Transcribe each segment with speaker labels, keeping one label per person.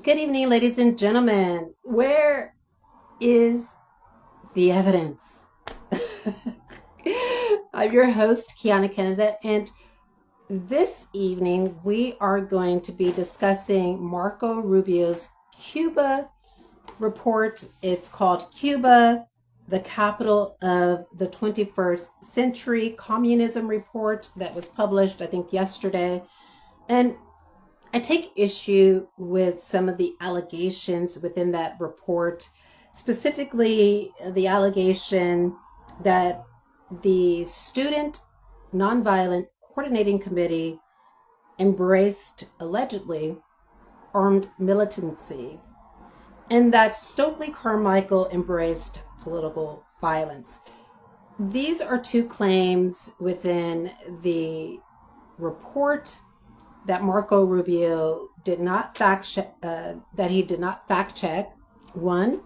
Speaker 1: Good evening, ladies and gentlemen. Where is the evidence? I'm your host, Quianna Canada, and this evening we are going to be discussing Marco Rubio's Cuba report. It's called Cuba, the Capital of the 21st Century Communism report that was published, I think, yesterday. And I take issue with some of the allegations within that report, specifically the allegation that the Student Nonviolent Coordinating Committee embraced, allegedly, armed militancy, and that Stokely Carmichael embraced political violence. These are two claims within the report that Marco Rubio did not fact check, one,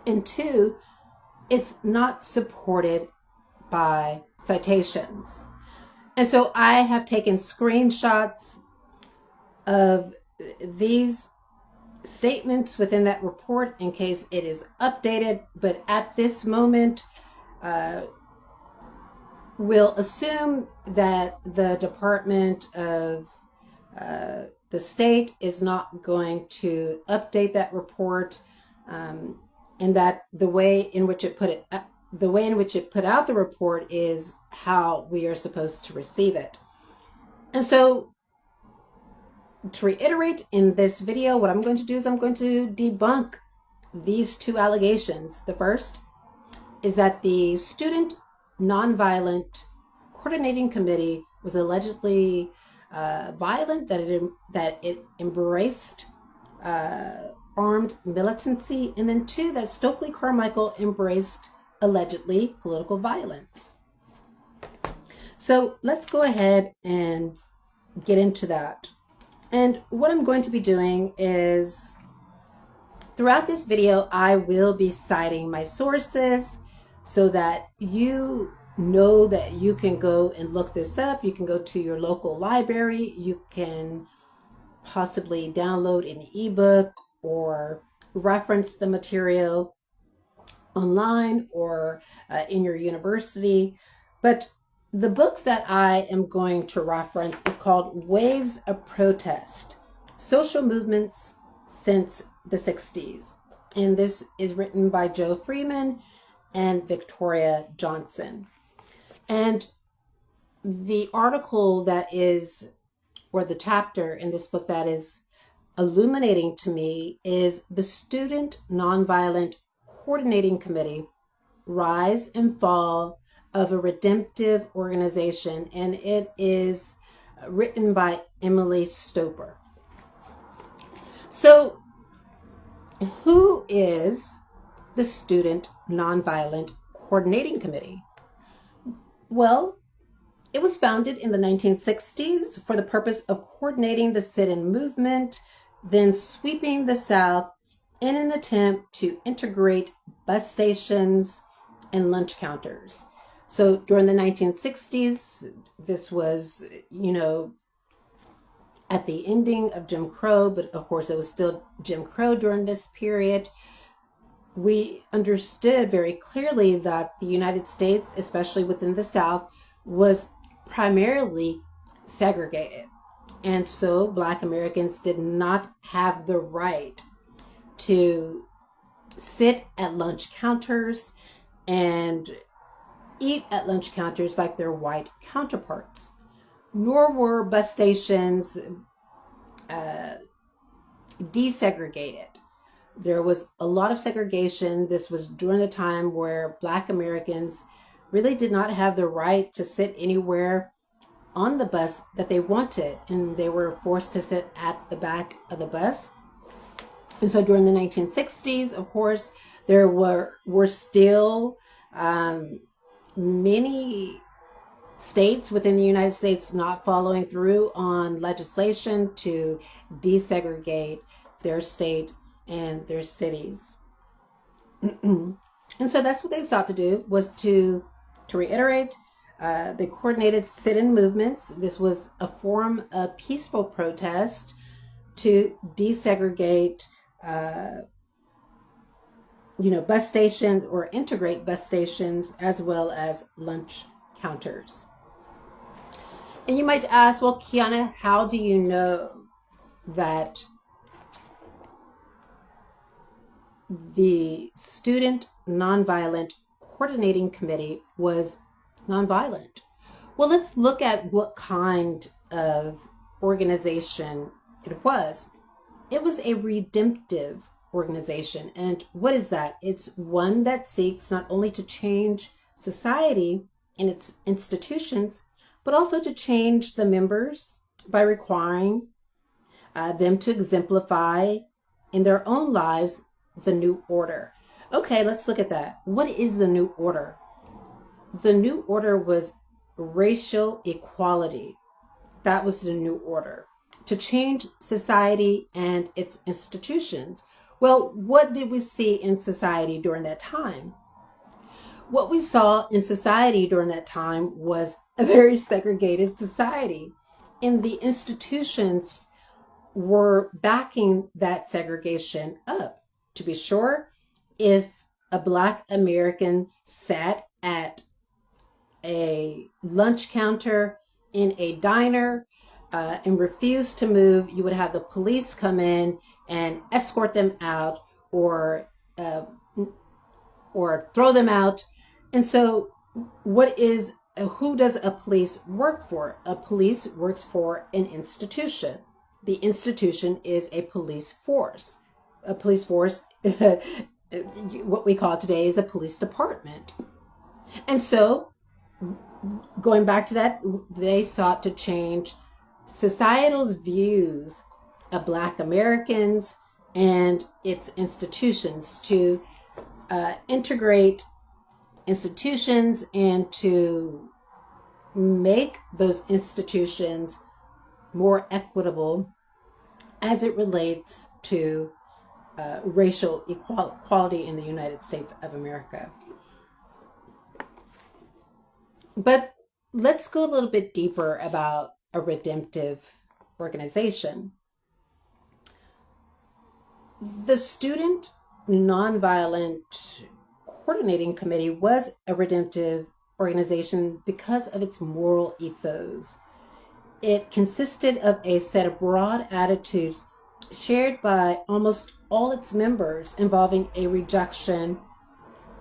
Speaker 1: and two, it's not supported by citations. And so I have taken screenshots of these statements within that report in case it is updated, but at this moment, we'll assume that the Department of the state is not going to update that report, and that the way in which it put out the report is how we are supposed to receive it. And so, to reiterate in this video, what I'm going to do is I'm going to debunk these two allegations. The first is that the Student Nonviolent Coordinating Committee was allegedly violent, that it embraced armed militancy, and then two, that Stokely Carmichael embraced allegedly political violence. So let's go ahead and get into that. And what I'm going to be doing is, throughout this video, I will be citing my sources so that you know that you can go and look this up. You can go to your local library. You can possibly download an ebook or reference the material online or in your university. But the book that I am going to reference is called Waves of Protest: Social Movements Since the 60s. And this is written by Joe Freeman and Victoria Johnson. And the article that is, or the chapter in this book that is illuminating to me, is the Student Nonviolent Coordinating Committee, Rise and Fall of a Redemptive Organization. And it is written by Emily Stoper. So, who is the Student Nonviolent Coordinating Committee? Well, it was founded in the 1960s for the purpose of coordinating the sit-in movement, then sweeping the South in an attempt to integrate bus stations and lunch counters. So during the 1960s, this was, at the ending of Jim Crow, but of course it was still Jim Crow during this period. We understood very clearly that the United States, especially within the South, was primarily segregated. And so Black Americans did not have the right to sit at lunch counters and eat at lunch counters like their white counterparts. Nor were bus stations desegregated. There was a lot of segregation. This was during the time where Black Americans really did not have the right to sit anywhere on the bus that they wanted, and they were forced to sit at the back of the bus. And so during the 1960s, of course, there were still many states within the United States not following through on legislation to desegregate their state and their cities. And so that's what they sought to do, was to reiterate the coordinated sit-in movements. This was a form of peaceful protest to desegregate, bus stations or integrate bus stations as well as lunch counters. And you might ask, well, Quianna, how do you know that the Student Nonviolent Coordinating Committee was nonviolent? Well, let's look at what kind of organization it was. It was a redemptive organization. And what is that? It's one that seeks not only to change society and its institutions, but also to change the members by requiring them to exemplify in their own lives the new order. Okay, let's look at that. What is the new order? The new order was racial equality. That was the new order. To change society and its institutions. Well, what did we see in society during that time? What we saw in society during that time was a very segregated society. And the institutions were backing that segregation up. To be sure, if a Black American sat at a lunch counter in a diner and refused to move, you would have the police come in and escort them out or throw them out. And so who does a police work for? A police works for an institution. The institution is a police force. A police force, what we call today, is a police department. And so, going back to that, they sought to change societal's views of Black Americans and its institutions, to integrate institutions and to make those institutions more equitable as it relates to racial equality in the United States of America. But let's go a little bit deeper about a redemptive organization. The Student Nonviolent Coordinating Committee was a redemptive organization because of its moral ethos. It consisted of a set of broad attitudes shared by almost all its members, involving a rejection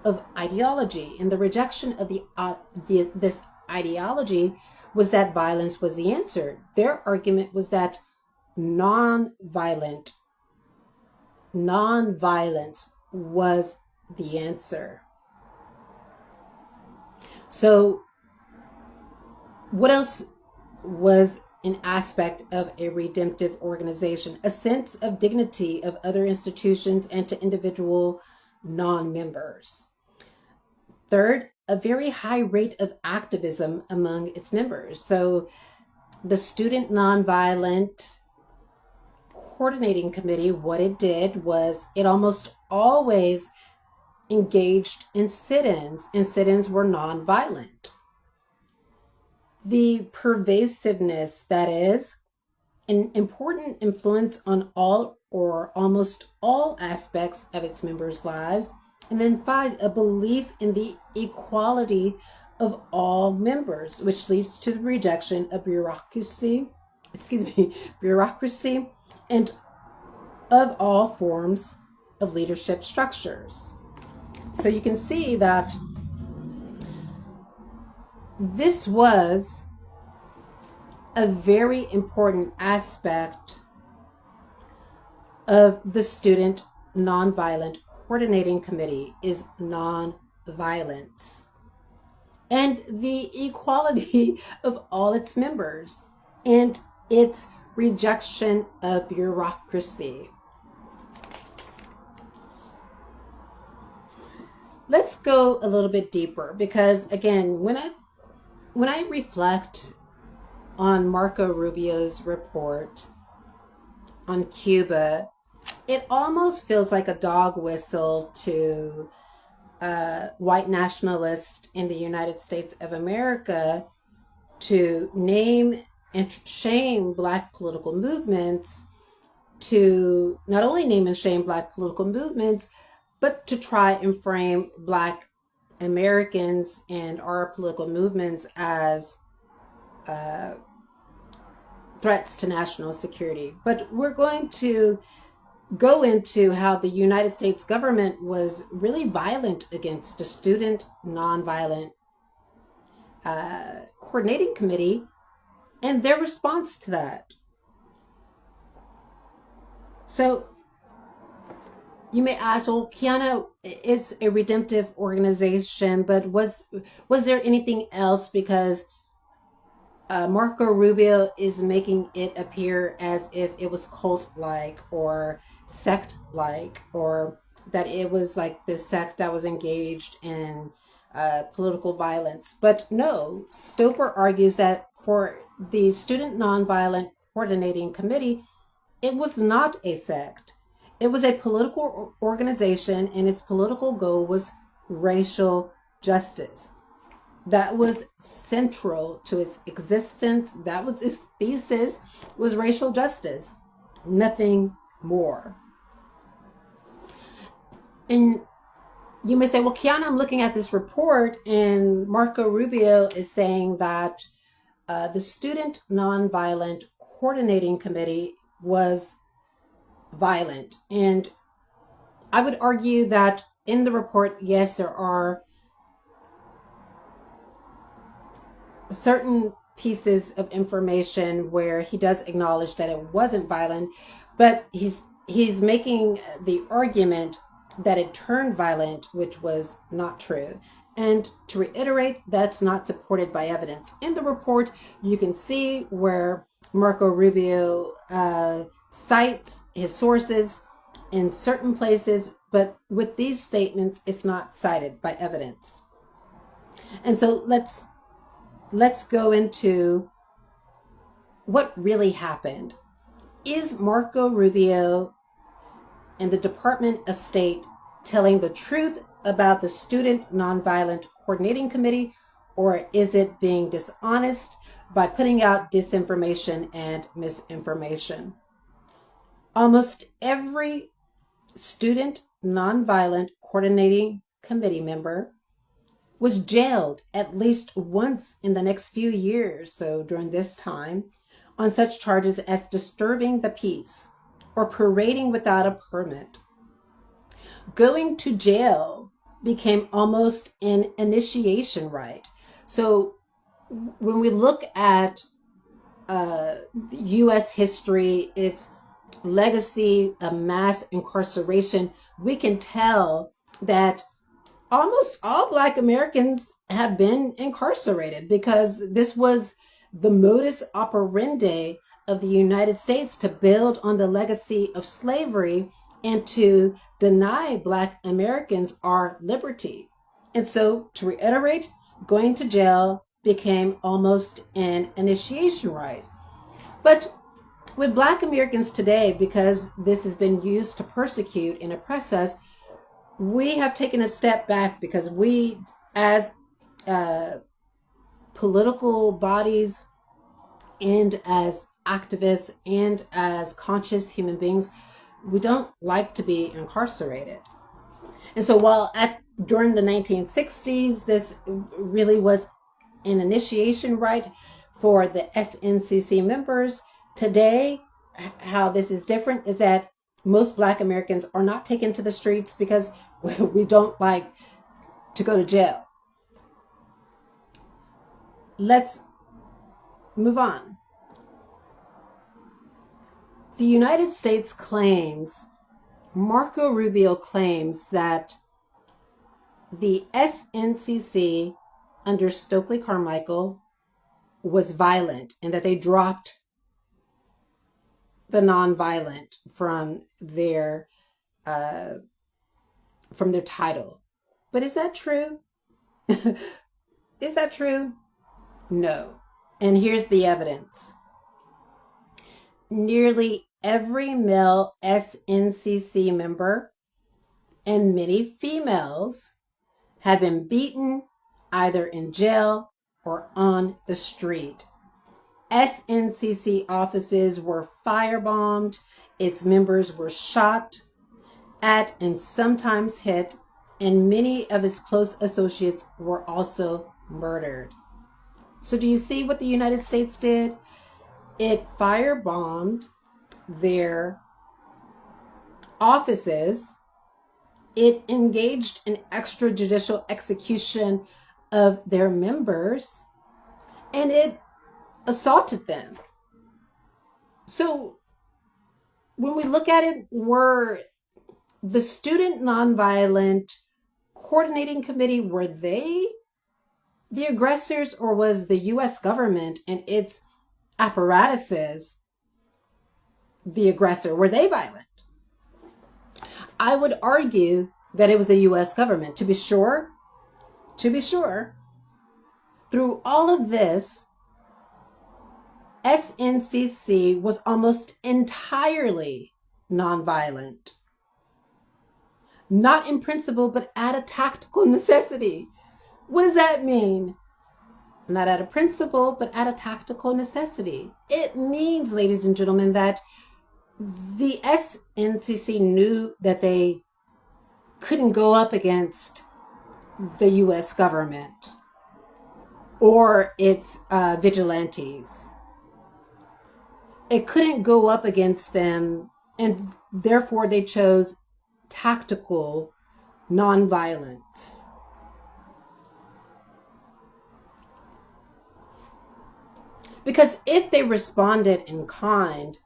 Speaker 1: of ideology. And the rejection of this ideology was that violence was the answer. Their argument was that nonviolence was the answer. So what else was an aspect of a redemptive organization? A sense of dignity of other institutions and to individual non-members. Third, a very high rate of activism among its members. So the Student Nonviolent Coordinating Committee, what it did was it almost always engaged in sit-ins, and sit-ins were nonviolent. The pervasiveness, that is, an important influence on all or almost all aspects of its members' lives. And then 5, a belief in the equality of all members, which leads to the rejection of bureaucracy and of all forms of leadership structures. So you can see that this was a very important aspect of the Student Nonviolent Coordinating Committee, is nonviolence and the equality of all its members and its rejection of bureaucracy. Let's go a little bit deeper, because again, when I reflect on Marco Rubio's report on Cuba, it almost feels like a dog whistle to white nationalists in the United States of America to name and shame Black political movements to not only name and shame Black political movements, but to try and frame Black Americans and our political movements as threats to national security. But we're going to go into how the United States government was really violent against the Student Nonviolent Coordinating Committee and their response to that. So you may ask, well, Quianna is a redemptive organization, but was there anything else? Because Marco Rubio is making it appear as if it was cult-like or sect-like, or that it was like this sect that was engaged in political violence. But no, Stoper argues that for the Student Nonviolent Coordinating Committee, it was not a sect. It was a political organization, and its political goal was racial justice. That was central to its existence. That was its thesis, was racial justice. Nothing more. And you may say, well, Quianna, I'm looking at this report, and Marco Rubio is saying that the Student Nonviolent Coordinating Committee was violent. And I would argue that in the report, yes, there are certain pieces of information where he does acknowledge that it wasn't violent, but he's making the argument that it turned violent, which was not true. And to reiterate, that's not supported by evidence. In the report, you can see where Marco Rubio cites his sources in certain places, but with these statements, it's not cited by evidence. And so let's go into what really happened. Is Marco Rubio and the Department of State telling the truth about the Student Nonviolent Coordinating Committee, or is it being dishonest by putting out disinformation and misinformation? Almost every Student Nonviolent Coordinating Committee member was jailed at least once in the next few years, so during this time, on such charges as disturbing the peace or parading without a permit. Going to jail became almost an initiation rite. So when we look at U.S. history, its legacy of mass incarceration, we can tell that almost all Black Americans have been incarcerated, because this was the modus operandi of the United States to build on the legacy of slavery and to deny Black Americans our liberty. And so, to reiterate, going to jail became almost an initiation rite. But with Black Americans today, because this has been used to persecute and oppress us, we have taken a step back, because we, as political bodies and as activists and as conscious human beings, we don't like to be incarcerated. And so while during the 1960s, this really was an initiation rite for the SNCC members, today, how this is different is that most Black Americans are not taken to the streets because we don't like to go to jail. Let's move on. The United States claims, Marco Rubio claims that the SNCC under Stokely Carmichael was violent and that they dropped the nonviolent from their title. But is that true? Is that true? No. And here's the evidence. Nearly every male SNCC member and many females have been beaten either in jail or on the street. SNCC offices were firebombed, its members were shot at and sometimes hit, and many of its close associates were also murdered. So do you see what the United States did? It firebombed their offices. It engaged in extrajudicial execution of their members, and it assaulted them. So when we look at it, were the Student Nonviolent Coordinating Committee, were they the aggressors, or was the U.S. government and its apparatuses the aggressor? Were they violent? I would argue that it was the U.S. government. To be sure, through all of this, SNCC was almost entirely nonviolent. Not in principle, but out of tactical necessity. What does that mean? Not out of principle, but out of tactical necessity. It means, ladies and gentlemen, that the SNCC knew that they couldn't go up against the U.S. government or its vigilantes. It couldn't go up against them, and therefore they chose tactical nonviolence. Because if they responded in kind,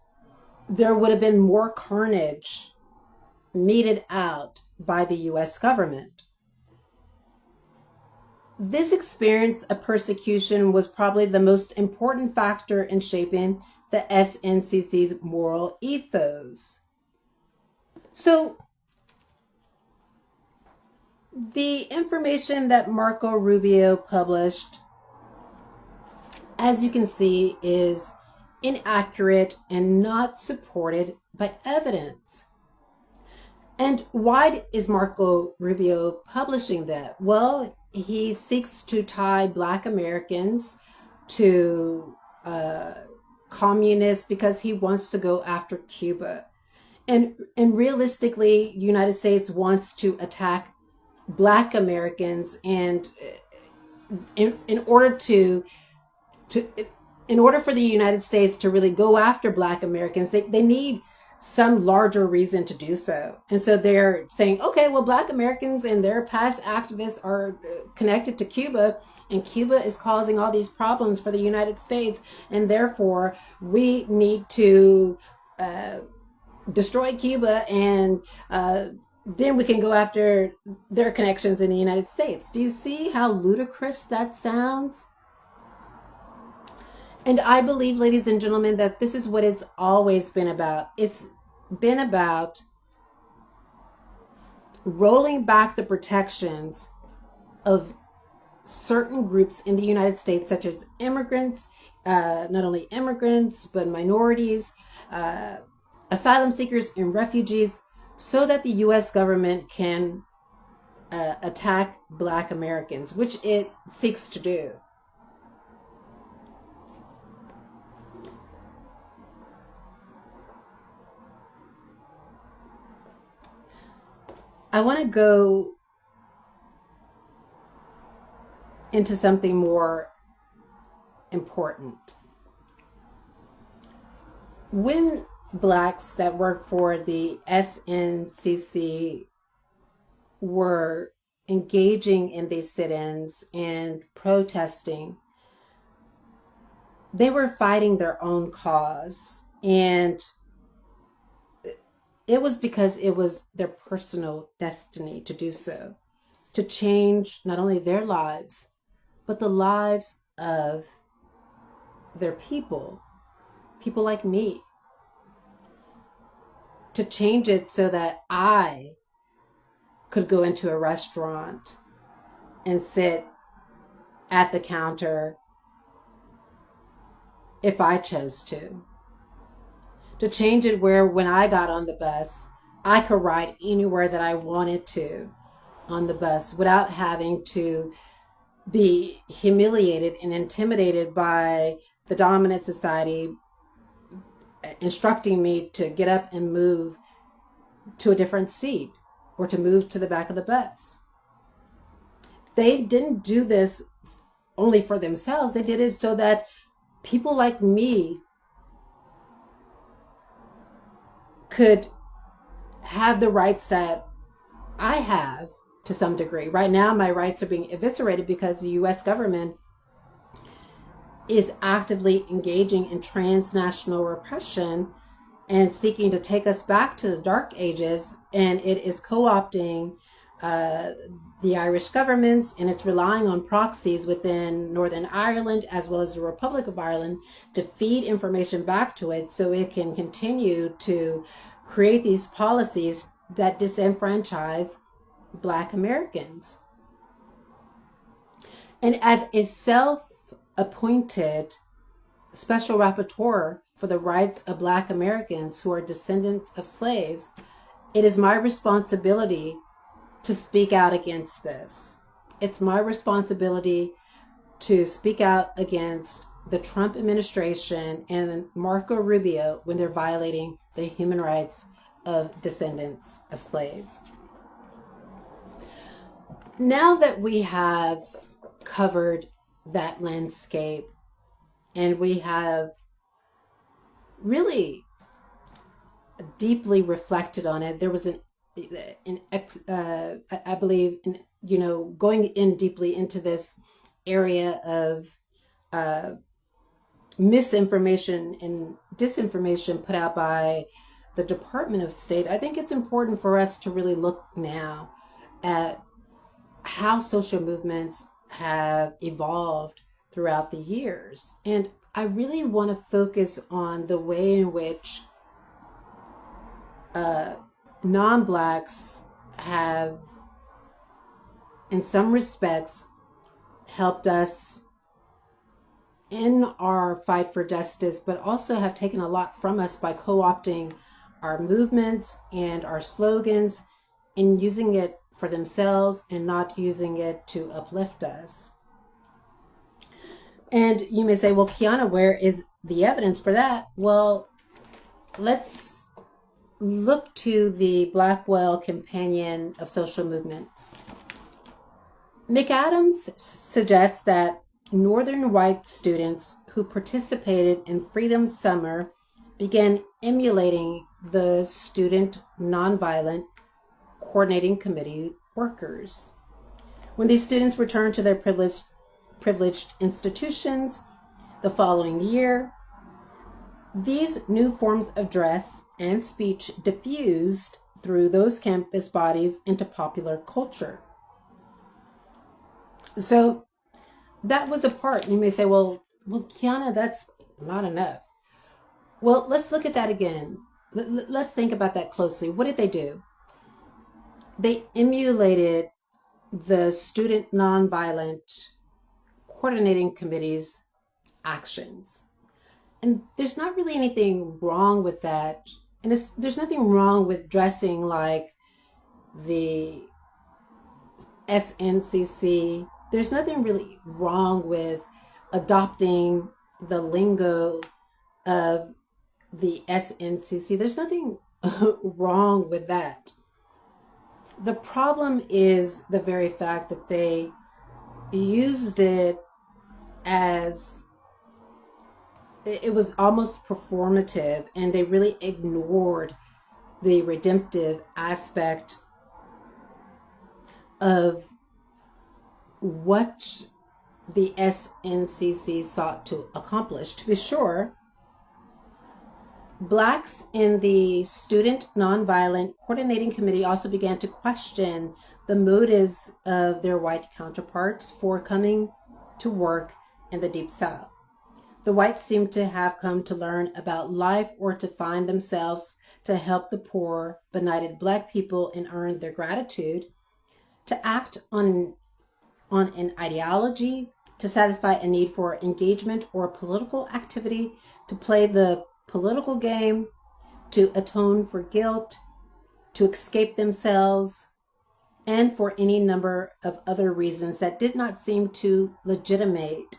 Speaker 1: there would have been more carnage meted out by the U.S. government. This experience of persecution was probably the most important factor in shaping the SNCC's moral ethos. So, the information that Marco Rubio published, as you can see, is inaccurate and not supported by evidence. And why is Marco Rubio publishing that? Well, he seeks to tie Black Americans to communists because he wants to go after Cuba. And realistically, the United States wants to attack Black Americans, and in order for the United States to really go after Black Americans, they need some larger reason to do so. And so they're saying, okay, well, Black Americans and their past activists are connected to Cuba, and Cuba is causing all these problems for the United States, and therefore we need to destroy Cuba, and then we can go after their connections in the United States. Do you see how ludicrous that sounds? And I believe, ladies and gentlemen, that this is what it's always been about. It's been about rolling back the protections of certain groups in the United States, such as immigrants, not only immigrants, but minorities, asylum seekers, and refugees, so that the U.S. government can attack Black Americans, which it seeks to do. I want to go into something more important. When Blacks that work for the SNCC were engaging in these sit-ins and protesting, they were fighting their own cause, and it was because it was their personal destiny to do so, to change not only their lives, but the lives of their people like me, to change it so that I could go into a restaurant and sit at the counter if I chose to change it where when I got on the bus, I could ride anywhere that I wanted to on the bus without having to be humiliated and intimidated by the dominant society instructing me to get up and move to a different seat or to move to the back of the bus. They didn't do this only for themselves. They did it so that people like me could have the rights that I have to some degree. Right now, my rights are being eviscerated because the U.S. government is actively engaging in transnational repression and seeking to take us back to the dark ages. And it is co-opting the Irish governments, and it's relying on proxies within Northern Ireland as well as the Republic of Ireland to feed information back to it so it can continue to create these policies that disenfranchise Black Americans. And as a self-appointed Special Rapporteur for the rights of Black Americans who are descendants of slaves, it is my responsibility to speak out against this. It's my responsibility to speak out against the Trump administration and Marco Rubio when they're violating the human rights of descendants of slaves. Now that we have covered that landscape and we have really deeply reflected on it, there was I believe, going in deeply into this area of misinformation and disinformation put out by the Department of State. I think it's important for us to really look now at how social movements have evolved throughout the years. And I really want to focus on the way in which non-Blacks have, in some respects, helped us in our fight for justice, but also have taken a lot from us by co-opting our movements and our slogans and using it for themselves and not using it to uplift us. And you may say, well, Quianna, where is the evidence for that? Well, let's look to the Blackwell Companion of Social Movements. McAdams suggests that Northern white students who participated in Freedom Summer began emulating the Student Nonviolent Coordinating Committee workers. When these students returned to their privileged institutions the following year, these new forms of dress and speech diffused through those campus bodies into popular culture. So that was a part. You may say, well, Quianna, that's not enough. Well, let's look at that again. Let's think about that closely. What did they do? They emulated the Student Nonviolent Coordinating Committee's actions. And there's not really anything wrong with that. And there's nothing wrong with dressing like the SNCC. There's nothing really wrong with adopting the lingo of the SNCC. There's nothing wrong with that. The problem is the very fact that they used it as it was almost performative, and they really ignored the redemptive aspect of what the SNCC sought to accomplish. To be sure, Blacks in the Student Nonviolent Coordinating Committee also began to question the motives of their white counterparts for coming to work in the Deep South. The whites seemed to have come to learn about life or to find themselves to help the poor, benighted Black people and earn their gratitude, to act on an ideology, to satisfy a need for engagement or political activity, to play the political game, to atone for guilt, to escape themselves, and for any number of other reasons that did not seem to legitimate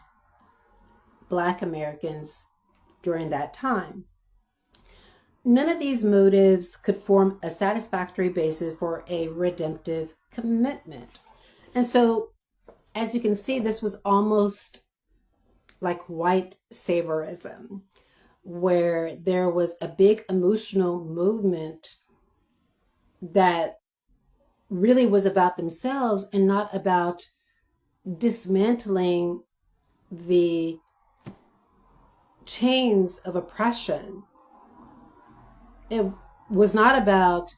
Speaker 1: Black Americans during that time. None of these motives could form a satisfactory basis for a redemptive commitment. And so, as you can see, this was almost like white saviorism, where there was a big emotional movement that really was about themselves and not about dismantling the chains of oppression. It was not about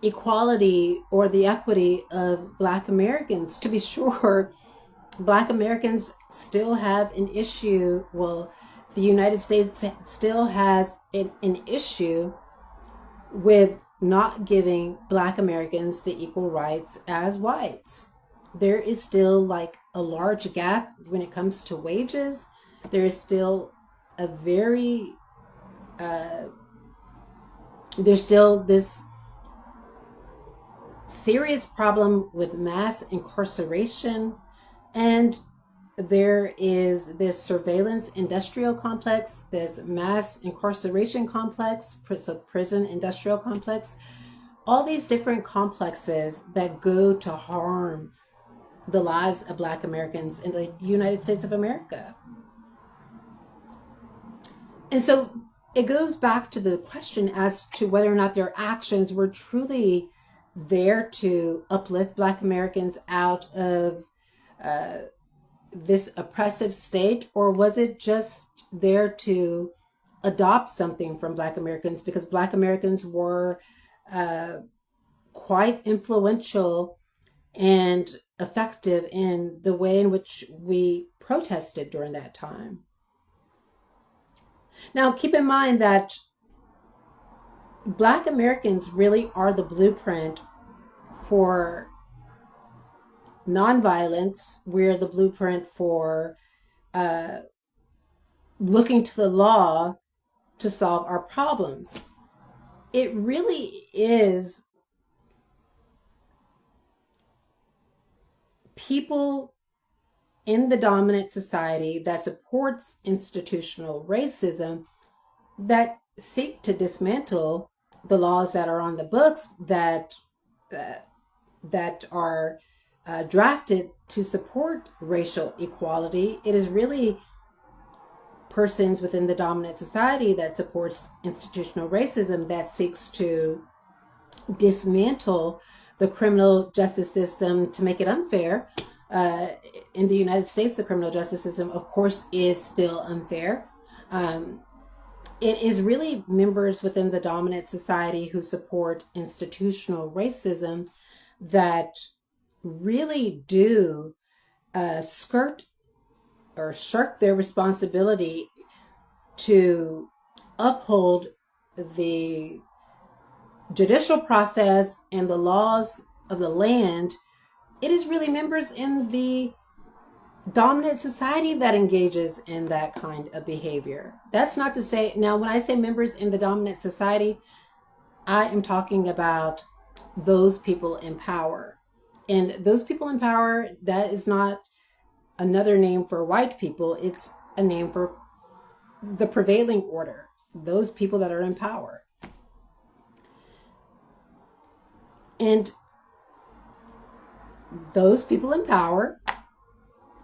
Speaker 1: equality or the equity of Black Americans. To be sure, Black Americans still have an issue. Well, the United States still has an issue with not giving Black Americans the equal rights as whites. There is still like a large gap when it comes to wages. There is still a very, there's still this serious problem with mass incarceration, and there is this surveillance industrial complex, this mass incarceration complex, so prison industrial complex, all these different complexes that go to harm the lives of Black Americans in the United States of America. And so it goes back to the question as to whether or not their actions were truly there to uplift Black Americans out of this oppressive state, or was it just there to adopt something from Black Americans, because Black Americans were quite influential and effective in the way in which we protested during that time. Now, keep in mind that Black Americans really are the blueprint for nonviolence. We're the blueprint for looking to the law to solve our problems. It really is people in the dominant society that supports institutional racism that seek to dismantle the laws that are on the books that are drafted to support racial equality. It is really persons within the dominant society that supports institutional racism that seeks to dismantle the criminal justice system to make it unfair. In the United States, the criminal justice system, of course, is still unfair. It is really members within the dominant society who support institutional racism that really do skirt or shirk their responsibility to uphold the judicial process and the laws of the land. It is really members in the dominant society that engages in that kind of behavior. That's not to say, now when I say members in the dominant society, I am talking about those people in power. And those people in power, that is not another name for white people. It's a name for the prevailing order, those people that are in power. And those people in power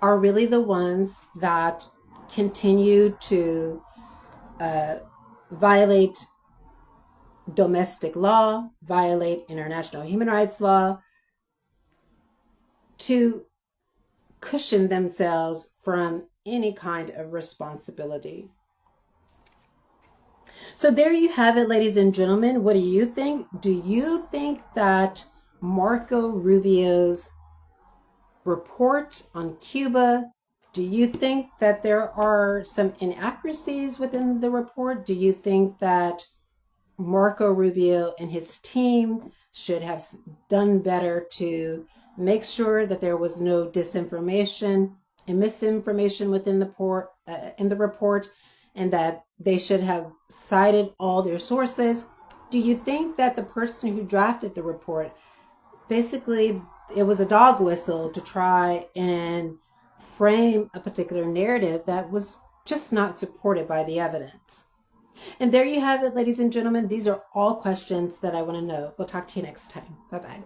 Speaker 1: are really the ones that continue to violate domestic law, violate international human rights law, to cushion themselves from any kind of responsibility. So there you have it, ladies and gentlemen. What do you think? Do you think that Marco Rubio's report on Cuba, do you think that there are some inaccuracies within the report? Do you think that Marco Rubio and his team should have done better to make sure that there was no disinformation and misinformation within the report, and that they should have cited all their sources? Do you think that the person who drafted the report, basically it was a dog whistle to try and frame a particular narrative that was just not supported by the evidence. And there you have it, ladies and gentlemen. These are all questions that I want to know. We'll talk to you next time. Bye-bye.